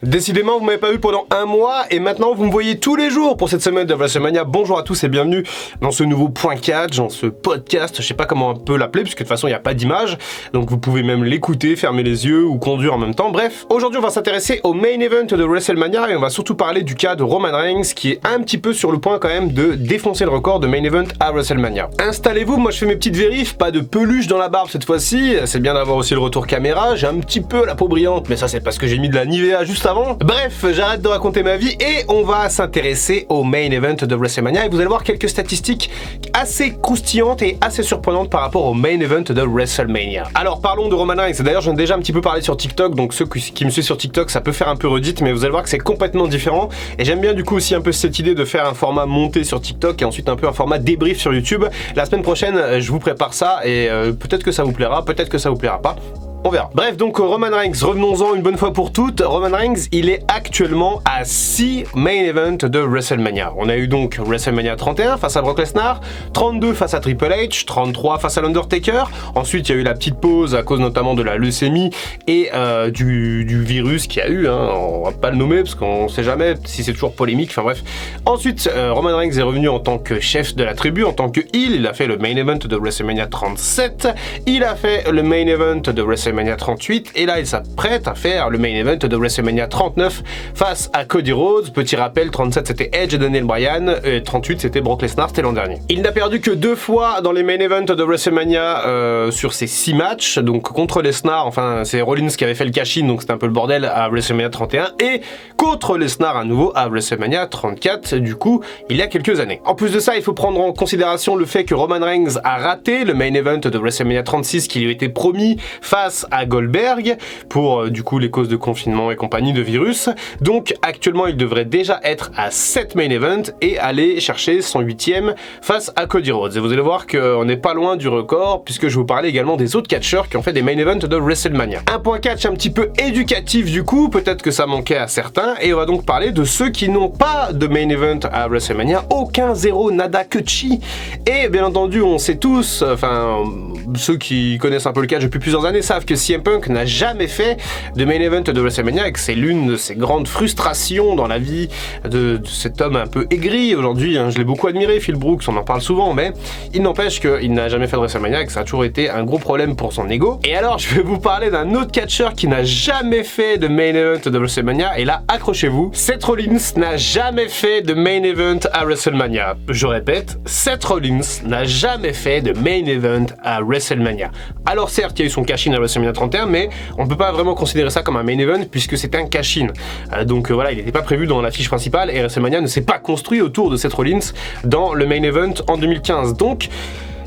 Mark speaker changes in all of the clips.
Speaker 1: Décidément, vous m'avez pas vu pendant un mois et maintenant vous me voyez tous les jours pour cette semaine de WrestleMania. Bonjour à tous et bienvenue dans ce nouveau point 4, dans ce podcast, je sais pas comment on peut l'appeler puisque de toute façon il n'y a pas d'image, donc vous pouvez même l'écouter, fermer les yeux ou conduire en même temps. Bref, aujourd'hui on va s'intéresser au main event de WrestleMania et on va surtout parler du cas de Roman Reigns qui est un petit peu sur le point quand même de défoncer le record de main event à WrestleMania. Installez-vous, moi je fais mes petites vérifs, pas de peluche dans la barbe cette fois-ci, c'est bien d'avoir aussi le retour caméra, j'ai un petit peu la peau brillante mais ça c'est parce que j'ai mis de la Nivea juste avant. Bref, j'arrête de raconter ma vie et on va s'intéresser au main event de WrestleMania et vous allez voir quelques statistiques assez croustillantes et assez surprenantes par rapport au main event de WrestleMania. Alors parlons de Roman Reigns, d'ailleurs j'en ai déjà un petit peu parlé sur TikTok, donc ceux qui me suivent sur TikTok ça peut faire un peu redite, mais vous allez voir que c'est complètement différent et j'aime bien du coup aussi un peu cette idée de faire un format monté sur TikTok et ensuite un peu un format débrief sur YouTube. La semaine prochaine je vous prépare ça et peut-être que ça vous plaira, peut-être que ça vous plaira pas. On verra. Bref, donc Roman Reigns, revenons-en une bonne fois pour toutes. Roman Reigns, il est actuellement à 6 main events de WrestleMania. On a eu donc WrestleMania 31 face à Brock Lesnar, 32 face à Triple H, 33 face à l'Undertaker. Ensuite, il y a eu la petite pause à cause notamment de la leucémie et du virus qu'il y a eu. On va pas le nommer parce qu'on sait jamais si c'est toujours polémique. Enfin bref. Ensuite, Roman Reigns est revenu en tant que chef de la tribu, en tant que heel. Il a fait le main event de WrestleMania 37. Il a fait le main event de WrestleMania 38 et là il s'apprête à faire le main event de WrestleMania 39 face à Cody Rhodes. Petit rappel, 37 c'était Edge et Daniel Bryan et 38 c'était Brock Lesnar, c'était l'an dernier. Il n'a perdu que 2 fois dans les main events de WrestleMania sur ses 6 matchs, donc contre Lesnar, enfin c'est Rollins qui avait fait le cash-in donc c'était un peu le bordel à WrestleMania 31 et contre Lesnar à nouveau à WrestleMania 34 du coup il y a quelques années. En plus de ça il faut prendre en considération le fait que Roman Reigns a raté le main event de WrestleMania 36 qui lui était promis face à Goldberg pour du coup les causes de confinement et compagnie de virus. Donc actuellement il devrait déjà être à 7 main events et aller chercher son 8e face à Cody Rhodes. Et vous allez voir qu'on n'est pas loin du record puisque je vais vous parlais également des autres catcheurs qui ont fait des main events de WrestleMania. Un point catch un petit peu éducatif du coup, peut-être que ça manquait à certains et on va donc parler de ceux qui n'ont pas de main event à WrestleMania, aucun, zéro, nada, que chi. Et bien entendu on sait tous, enfin ceux qui connaissent un peu le catch depuis plusieurs années savent que CM Punk n'a jamais fait de main event de WrestleMania et que c'est l'une de ses grandes frustrations dans la vie de cet homme un peu aigri aujourd'hui. Je l'ai beaucoup admiré, Phil Brooks, on en parle souvent, mais il n'empêche qu'il n'a jamais fait de WrestleMania et que ça a toujours été un gros problème pour son ego. Et alors, je vais vous parler d'un autre catcheur qui n'a jamais fait de main event de WrestleMania et là, accrochez-vous, Seth Rollins n'a jamais fait de main event à WrestleMania. Je répète, Seth Rollins n'a jamais fait de main event à WrestleMania. Alors certes, il y a eu son cash-in à WrestleMania 31, mais on ne peut pas vraiment considérer ça comme un main event puisque c'était un cash-in. Donc voilà, il n'était pas prévu dans l'affiche principale et WrestleMania ne s'est pas construit autour de Seth Rollins dans le main event en 2015. Donc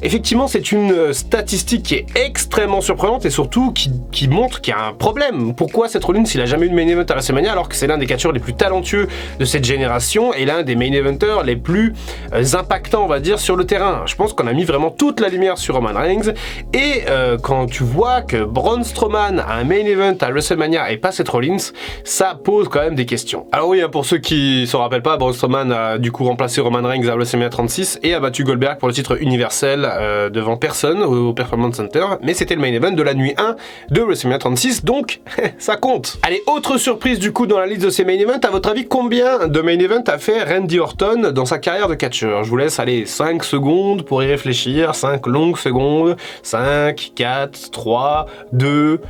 Speaker 1: effectivement, c'est une statistique qui est extrêmement surprenante et surtout qui montre qu'il y a un problème. Pourquoi Seth Rollins il a jamais eu de main event à WrestleMania alors que c'est l'un des catcheurs les plus talentueux de cette génération et l'un des main eventers les plus impactants, on va dire, sur le terrain. Je pense qu'on a mis vraiment toute la lumière sur Roman Reigns et quand tu vois que Braun Strowman a un main event à WrestleMania et pas Seth Rollins, ça pose quand même des questions. Alors oui, pour ceux qui se rappellent pas, Braun Strowman a du coup remplacé Roman Reigns à WrestleMania 36 et a battu Goldberg pour le titre universel devant personne au Performance Center, mais c'était le main event de la nuit 1 de WrestleMania 36, donc ça compte. Allez, autre surprise du coup dans la liste de ces main events, à votre avis combien de main events a fait Randy Orton dans sa carrière de catcheur? Je vous laisse aller 5 secondes pour y réfléchir, 5 longues secondes, 5, 4, 3, 2,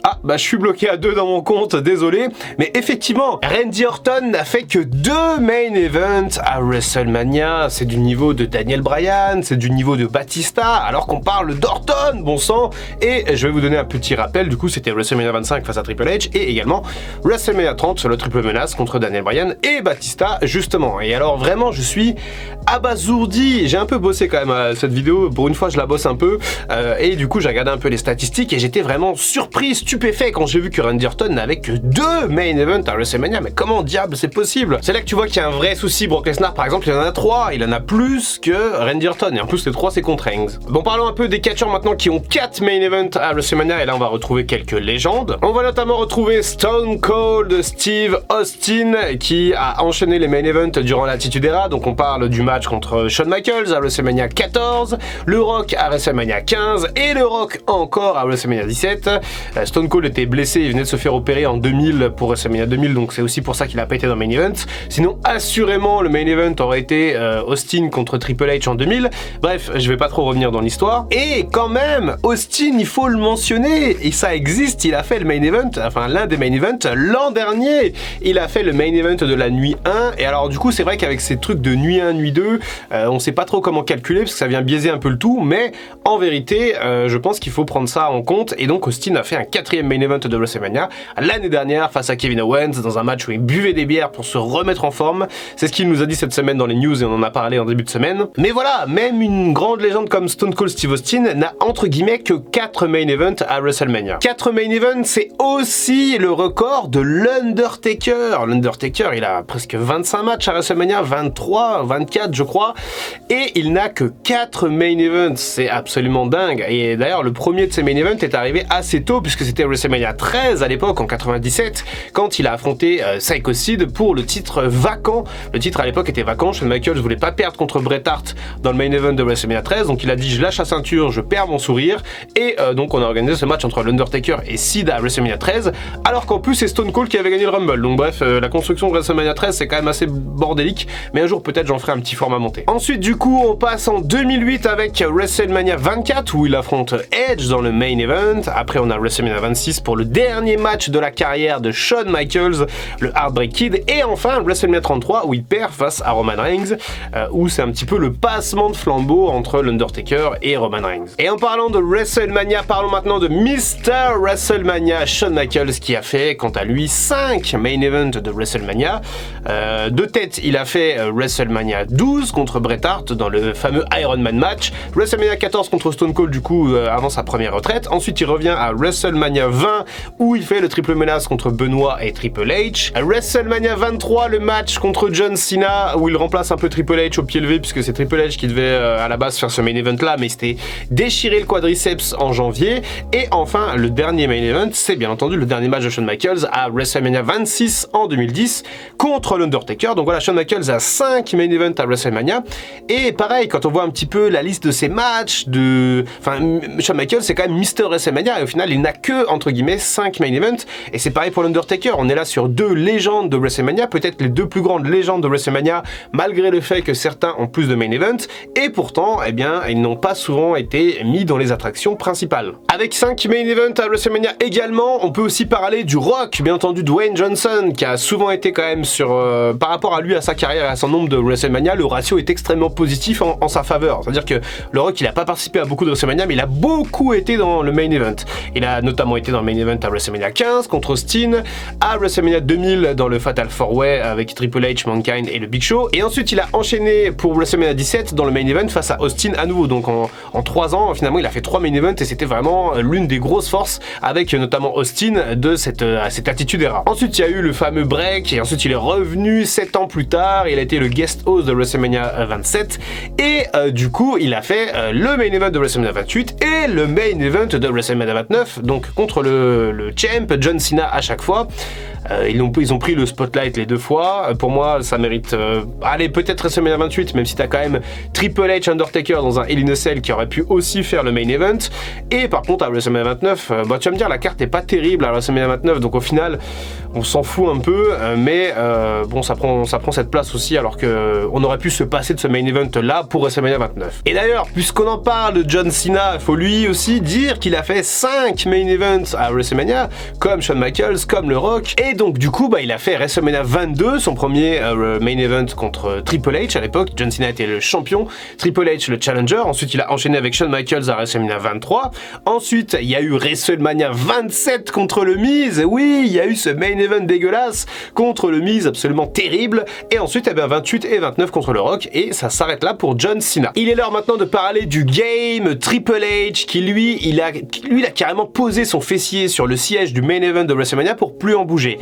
Speaker 1: ah bah je suis bloqué à 2 dans mon compte, désolé, mais effectivement, Randy Orton n'a fait que 2 main events à WrestleMania, c'est du niveau de Daniel Bryan, c'est du niveau de Batista, alors qu'on parle d'Orton, bon sang. Et je vais vous donner un petit rappel, du coup c'était WrestleMania 25 face à Triple H et également WrestleMania 30 sur le triple menace contre Daniel Bryan et Batista justement. Et alors vraiment je suis abasourdi, j'ai un peu bossé quand même cette vidéo, pour une fois je la bosse un peu et du coup j'ai regardé un peu les statistiques et j'étais vraiment surpris, stupéfait quand j'ai vu que Randy Orton n'avait que 2 main events à WrestleMania. Mais comment diable c'est possible? C'est là que tu vois qu'il y a un vrai souci. Brock Lesnar par exemple il en a 3, il en a plus que Randy Orton. personne, et en plus les 3 c'est contre Reigns. Bon, parlons un peu des catcheurs maintenant qui ont 4 main events à WrestleMania, et là on va retrouver quelques légendes. On va notamment retrouver Stone Cold Steve Austin qui a enchaîné les main events durant l'Attitude Era, donc on parle du match contre Shawn Michaels à WrestleMania 14, le Rock à WrestleMania 15 et le Rock encore à WrestleMania 17. Stone Cold était blessé, il venait de se faire opérer en 2000 pour WrestleMania 2000, donc c'est aussi pour ça qu'il a pas été dans le main event. Sinon assurément le main event aurait été Austin contre Triple H en 2000. Bref, je vais pas trop revenir dans l'histoire. Et quand même, Austin, il faut le mentionner, et ça existe, il a fait le main event, enfin l'un des main events l'an dernier. Il a fait le main event de la nuit 1, et alors du coup c'est vrai qu'avec ces trucs de nuit 1, nuit 2, on sait pas trop comment calculer parce que ça vient biaiser un peu le tout, mais en vérité, je pense qu'il faut prendre ça en compte, et donc Austin a fait un 4e main event de WrestleMania l'année dernière face à Kevin Owens dans un match où il buvait des bières pour se remettre en forme. C'est ce qu'il nous a dit cette semaine dans les news et on en a parlé en début de semaine. Mais voilà, même une grande légende comme Stone Cold Steve Austin n'a entre guillemets que 4 main events à WrestleMania. 4 main events, c'est aussi le record de l'Undertaker. L'Undertaker, il a presque 25 matchs à WrestleMania, 23, 24 je crois, et il n'a que 4 main events. C'est absolument dingue. Et d'ailleurs, le premier de ces main events est arrivé assez tôt puisque c'était WrestleMania 13 à l'époque, en 97, quand il a affronté Psycho Sid pour le titre vacant. Le titre à l'époque était vacant, Shawn Michaels voulait pas perdre contre Bret Hart dans le main event de WrestleMania 13, donc il a dit je lâche la ceinture, je perds mon sourire, et donc on a organisé ce match entre l'Undertaker et Sid à WrestleMania 13, alors qu'en plus c'est Stone Cold qui avait gagné le Rumble. Donc bref, la construction de WrestleMania 13 c'est quand même assez bordélique, mais un jour peut-être j'en ferai un petit format monté. Ensuite du coup on passe en 2008 avec WrestleMania 24 où il affronte Edge dans le main event. Après on a WrestleMania 26 pour le dernier match de la carrière de Shawn Michaels, le Heartbreak Kid, et enfin WrestleMania 33 où il perd face à Roman Reigns, où c'est un petit peu le passement de flambeau entre l'Undertaker et Roman Reigns. Et en parlant de WrestleMania, parlons maintenant de Mr. WrestleMania Shawn Michaels qui a fait quant à lui 5 main events de WrestleMania. De tête, il a fait WrestleMania 12 contre Bret Hart dans le fameux Iron Man match, WrestleMania 14 contre Stone Cold du coup avant sa première retraite. Ensuite il revient à WrestleMania 20 où il fait le triple menace contre Benoit et Triple H. À WrestleMania 23, le match contre John Cena où il remplace un peu Triple H au pied levé puisque c'est Triple H qui devait à la base faire ce main event là, mais il s'était déchiré le quadriceps en janvier. Et enfin le dernier main event, c'est bien entendu le dernier match de Shawn Michaels à WrestleMania 26 en 2010 contre l'Undertaker. Donc voilà, Shawn Michaels a 5 main events à WrestleMania, et pareil quand on voit un petit peu la liste de ses matchs enfin Shawn Michaels c'est quand même Mr. WrestleMania, et au final il n'a que entre guillemets 5 main events, et c'est pareil pour l'Undertaker. On est là sur 2 légendes de WrestleMania, peut-être les 2 plus grandes légendes de WrestleMania, malgré le fait que certains ont plus de main events, et pourtant eh bien ils n'ont pas souvent été mis dans les attractions principales. Avec 5 main events à WrestleMania également, on peut aussi parler du Rock, bien entendu Dwayne Johnson, qui a souvent été quand même sur par rapport à lui, à sa carrière et à son nombre de WrestleMania, le ratio est extrêmement positif en sa faveur. C'est-à-dire que le Rock il a pas participé à beaucoup de WrestleMania, mais il a beaucoup été dans le main event. Il a notamment été dans le main event à WrestleMania 15 contre Austin, à WrestleMania 2000 dans le Fatal 4-Way avec Triple H, Mankind et le Big Show, et ensuite il a enchaîné pour WrestleMania 17 dans le main event face à Austin à nouveau. Donc en 3 ans finalement il a fait 3 main events, et c'était vraiment l'une des grosses forces avec notamment Austin de cette Attitude Era. Ensuite il y a eu le fameux break, et ensuite il est revenu 7 ans plus tard, il a été le guest host de WrestleMania 27, et du coup il a fait le main event de WrestleMania 28 et le main event de WrestleMania 29, donc contre le champ John Cena à chaque fois. Ils ont pris le spotlight les 2 fois. Pour moi, ça mérite... allez, peut-être WrestleMania 28, même si t'as quand même Triple H, Undertaker dans un Hell in a Cell qui aurait pu aussi faire le main event. Et par contre, à WrestleMania 29, tu vas me dire, la carte est pas terrible à WrestleMania 29, donc au final, on s'en fout un peu, mais bon, ça prend cette place aussi, alors qu'on aurait pu se passer de ce main event là pour WrestleMania 29. Et d'ailleurs, puisqu'on en parle de John Cena, il faut lui aussi dire qu'il a fait 5 main events à WrestleMania, comme Shawn Michaels, comme le Rock, et donc du coup il a fait WrestleMania 22, son premier main event contre Triple H à l'époque. John Cena était le champion, Triple H le challenger. Ensuite il a enchaîné avec Shawn Michaels à WrestleMania 23. Ensuite il y a eu WrestleMania 27 contre le Miz. Oui, il y a eu ce main main event dégueulasse contre le Miz absolument terrible, et ensuite 28 et 29 contre le Rock, et ça s'arrête là pour John Cena. Il est l'heure maintenant de parler du game Triple H qui lui, il a carrément posé son fessier sur le siège du main event de WrestleMania pour plus en bouger.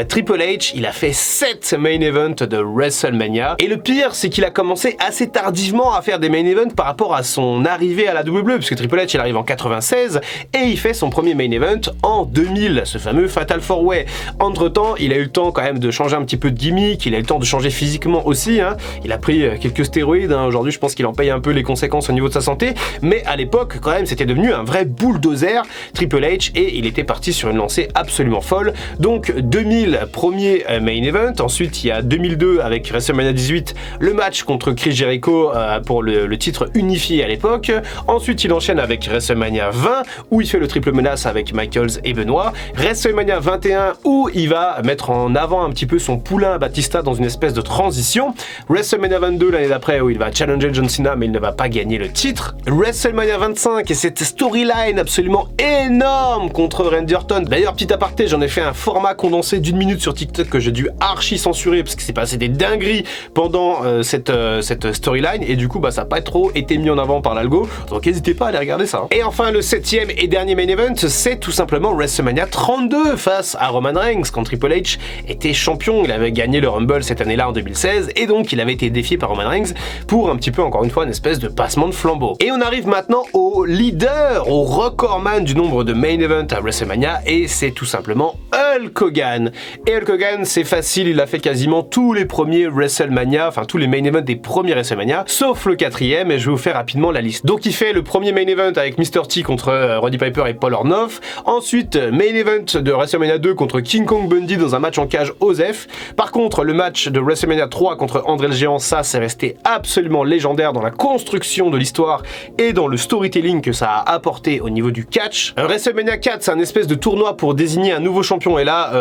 Speaker 1: Triple H, il a fait 7 main events de WrestleMania, et le pire c'est qu'il a commencé assez tardivement à faire des main events par rapport à son arrivée à la WWE, puisque Triple H il arrive en 96 et il fait son premier main event en 2000, ce fameux Fatal 4-Way. Entre temps, il a eu le temps quand même de changer un petit peu de gimmick, il a eu le temps de changer physiquement aussi, hein. Il a pris quelques stéroïdes, hein. Aujourd'hui je pense qu'il en paye un peu les conséquences au niveau de sa santé, mais à l'époque quand même c'était devenu un vrai bulldozer Triple H, et il était parti sur une lancée absolument folle. Donc 2000, premier main event, ensuite il y a 2002 avec WrestleMania 18, le match contre Chris Jericho pour le titre unifié à l'époque. Ensuite il enchaîne avec WrestleMania 20 où il fait le triple menace avec Michaels et Benoit. WrestleMania 21 où il va mettre en avant un petit peu son poulain Batista dans une espèce de transition. WrestleMania 22 l'année d'après où il va challenger John Cena mais il ne va pas gagner le titre. WrestleMania 25 et cette storyline absolument énorme contre Randy Orton. D'ailleurs petit aparté, j'en ai fait un format condensé d'1 minute sur TikTok que j'ai dû archi censurer parce que c'est passé des dingueries pendant cette storyline, et du coup ça n'a pas trop été mis en avant par l'algo, donc n'hésitez pas à aller regarder ça. Et enfin le 7e et dernier main event, c'est tout simplement WrestleMania 32 face à Roman Reigns quand Triple H était champion. Il avait gagné le Rumble cette année-là en 2016 et donc il avait été défié par Roman Reigns pour un petit peu encore une fois une espèce de passement de flambeau. Et on arrive maintenant au leader, au recordman du nombre de main events à WrestleMania, et c'est tout simplement Hulk Hogan. Et Hulk Hogan, c'est facile, il a fait quasiment tous les premiers WrestleMania, enfin tous les main events des premiers WrestleMania, sauf le 4e, et je vais vous faire rapidement la liste. Donc il fait le premier main event avec Mr. T contre Roddy Piper et Paul Orndorff. Ensuite, main event de WrestleMania 2 contre King Kong Bundy dans un match en cage OSEF. Par contre, le match de WrestleMania 3 contre André le Géant, ça c'est resté absolument légendaire dans la construction de l'histoire et dans le storytelling que ça a apporté au niveau du catch. WrestleMania 4, c'est un espèce de tournoi pour désigner un nouveau champion, et là,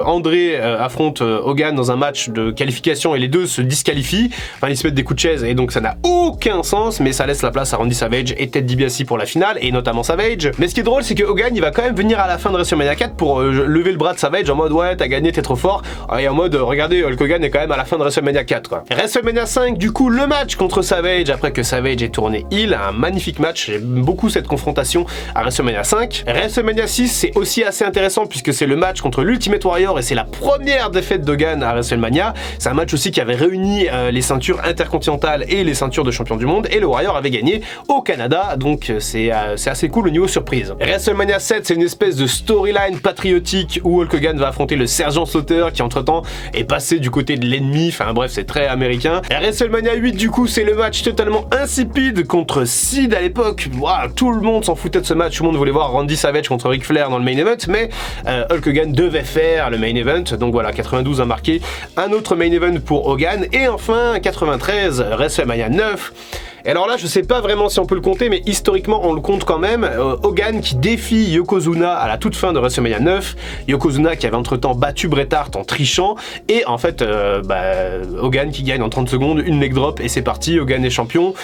Speaker 1: André affronte Hogan dans un match de qualification et les deux se disqualifient, enfin ils se mettent des coups de chaise et donc ça n'a aucun sens, mais ça laisse la place à Randy Savage et Ted DiBiase pour la finale, et notamment Savage. Mais ce qui est drôle, c'est que Hogan il va quand même venir à la fin de WrestleMania 4 pour lever le bras de Savage en mode ouais t'as gagné, t'es trop fort, et en mode regardez Hulk Hogan est quand même à la fin de WrestleMania 4 quoi. WrestleMania 5 du coup le match contre Savage après que Savage ait tourné heel, un magnifique match, j'aime beaucoup cette confrontation à WrestleMania 5. WrestleMania 6 c'est aussi assez intéressant puisque c'est le match contre l'Ultimate Warrior et c'est la première défaite d'Hogan à WrestleMania. C'est un match aussi qui avait réuni les ceintures intercontinentales et les ceintures de champion du monde, et le Warrior avait gagné au Canada, donc c'est assez cool au niveau surprise. WrestleMania 7 c'est une espèce de storyline patriotique où Hulk Hogan va affronter le sergent Slaughter qui entre temps est passé du côté de l'ennemi, enfin bref c'est très américain. Et WrestleMania 8 du coup c'est le match totalement insipide contre Sid à l'époque. Wow, tout le monde s'en foutait de ce match, tout le monde voulait voir Randy Savage contre Ric Flair dans le main event, mais Hulk Hogan devait faire le main event, donc voilà, 92 a marqué un autre main event pour Hogan. Et enfin 93, WrestleMania 9. Et alors là, je sais pas vraiment si on peut le compter, mais historiquement, on le compte quand même. Hogan qui défie Yokozuna à la toute fin de WrestleMania 9. Yokozuna qui avait entre-temps battu Bret Hart en trichant. Et en fait, Hogan qui gagne en 30 secondes, une leg drop, et c'est parti, Hogan est champion.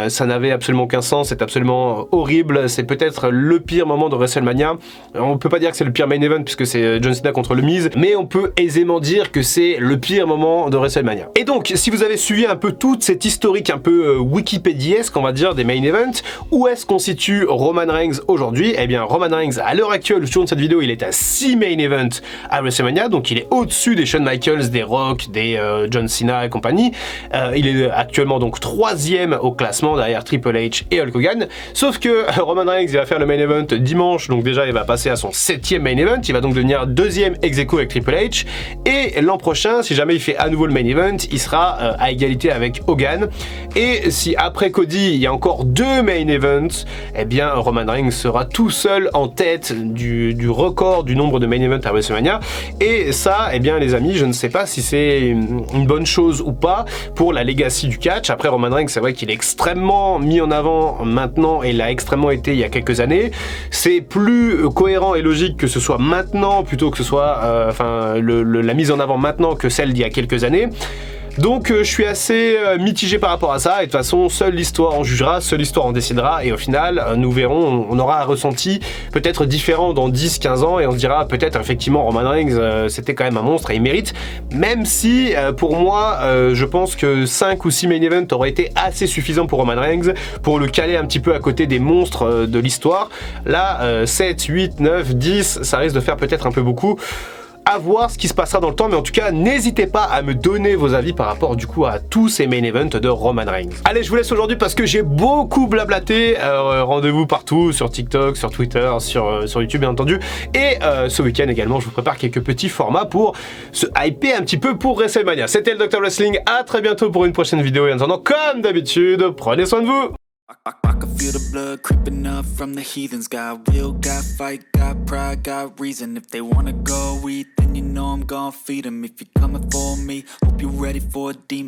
Speaker 1: Ça n'avait absolument aucun sens, c'est absolument horrible. C'est peut-être le pire moment de WrestleMania. On peut pas dire que c'est le pire main event, puisque c'est John Cena contre le Miz, mais on peut aisément dire que c'est le pire moment de WrestleMania. Et donc, si vous avez suivi un peu toute cette historique un peu Wikipédiesque, on va dire, des main events, où est-ce qu'on situe Roman Reigns aujourd'hui? Eh bien, Roman Reigns, à l'heure actuelle, où tourne cette vidéo, il est à 6 main events à WrestleMania, donc il est au-dessus des Shawn Michaels, des Rock, des John Cena et compagnie. Il est actuellement donc 3e au classement derrière Triple H et Hulk Hogan, sauf que Roman Reigns, il va faire le main event dimanche, donc déjà il va passer à son 7e main event, il va donc devenir 2e ex-aequo avec Triple H, et l'an prochain, si jamais il fait à nouveau le main event, il sera à égalité avec Hogan, et si après Cody, il y a encore 2 main events, eh bien Roman Reigns sera tout seul en tête du record du nombre de main events à WrestleMania, et ça, eh bien les amis, je ne sais pas si c'est une bonne chose ou pas pour la legacy du catch. Après Roman Reigns, c'est vrai qu'il est extrêmement mis en avant maintenant, et il a extrêmement été il y a quelques années. C'est plus cohérent et logique que ce soit maintenant plutôt que ce soit la mise en avant maintenant que celle d'il y a quelques années. Donc je suis assez mitigé par rapport à ça, et de toute façon, seule l'histoire en jugera, seule l'histoire en décidera, et au final, nous verrons, on aura un ressenti peut-être différent dans 10-15 ans, et on se dira peut-être effectivement Roman Reigns, c'était quand même un monstre, et il mérite, même si pour moi, je pense que 5 ou 6 main events auraient été assez suffisants pour Roman Reigns, pour le caler un petit peu à côté des monstres de l'histoire. Là, 7, 8, 9, 10, ça risque de faire peut-être un peu beaucoup. À voir ce qui se passera dans le temps, mais en tout cas, n'hésitez pas à me donner vos avis par rapport du coup à tous ces main events de Roman Reigns. Allez, je vous laisse aujourd'hui parce que j'ai beaucoup blablaté. Rendez-vous partout, sur TikTok, sur Twitter, sur YouTube bien entendu. Et ce week-end également, je vous prépare quelques petits formats pour se hyper un petit peu pour WrestleMania. C'était le Dr Wrestling, à très bientôt pour une prochaine vidéo. Et en attendant, comme d'habitude, prenez soin de vous.
Speaker 2: I can feel the blood creeping up from the heathens. Got will, got fight, got pride, got reason. If they wanna go eat, then you know I'm gon' feed them. If you're coming for me, hope you're ready for a demon.